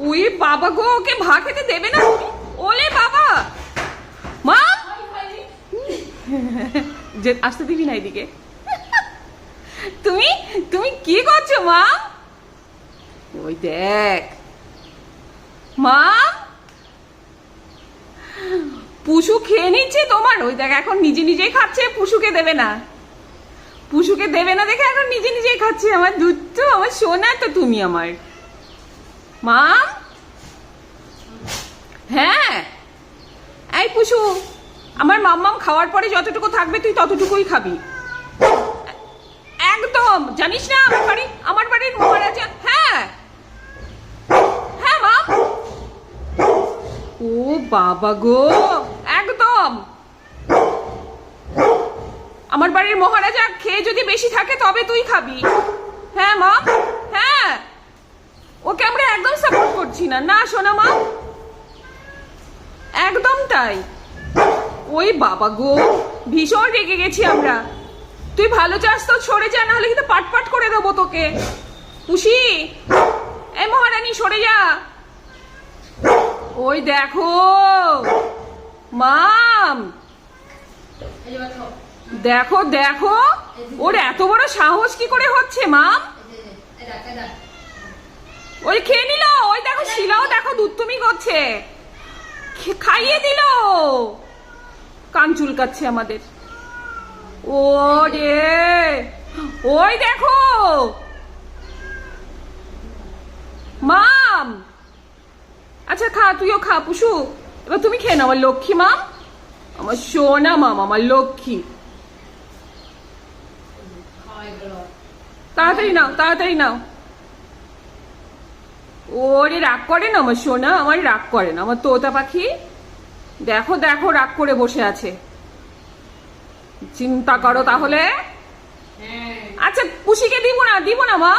ওই বাবা গো, ওকে ভা খেতে দেবে না তুমি? ওলে বাবা, মা যে আসতে দিবি না এদিকে। তুমি তুমি কি করছো মা? ওই দেখ মা, পুষু খেয়ে নিচ্ছে তোমার। ওই দেখ এখন নিজে নিজেই খাচ্ছে, পুষুকে দেবে না, পুষুকে দেবে না দেখে এখন নিজে নিজেই খাচ্ছে। আমার দুধ তো, আমার সোনা তো তুমি আমার মা। হ্যাঁ এই পুষু, আমার মাম্মাম খাওয়ার পরে যতটুকু থাকবে তুই ততটুকুই খাবি একদম। জানিস না আমার বাড়ির মহারাজা। হ্যাঁ হ্যাঁ মা। ও বাবা গো, একদম আমার বাড়ির মহারাজা খেয়ে যদি বেশি থাকে তবে তুই খাবি। হ্যাঁ মা, হ্যাঁ ওকে আমরা একদম সাপোর্ট করছি না, না শোনা মা, একদম তাই। ওই বাবা গো, ভীষণ রেগে গেছি আমরা। তুই ভালো চাস তো সরে যা, নাহলে কিন্তু পাট পাট করে দেবো তোকে। পুষি, এই মহারানী সরে যা। ওই দেখো মাম, দেখো দেখো ওর এত বড় সাহস কি করে হচ্ছে মাম। ওই খেয়ে নিল। ওই দেখো শিলাও দেখো দুধ-তুমি করছে, খাইয়ে দিল। কান চুলকাচ্ছে আমাদের। ও রে, ওই দেখো মাম। আচ্ছা খা, তুইও খা পুষু, এবার তুমি খেয়ে নাও আমার লক্ষ্মী মাম, আমার সোনা মাম, আমার লক্ষ্মী। তাড়াতাড়ি নাও, তাড়াতাড়ি নাও। ওরে রাগ করে না আমার সোনা, আমার রাগ করে না আমার তোতা পাখি। দেখো দেখো রাগ করে বসে আছে, চিন্তা করো তাহলে। আচ্ছা পুষিকে দিব না, দিব না মা।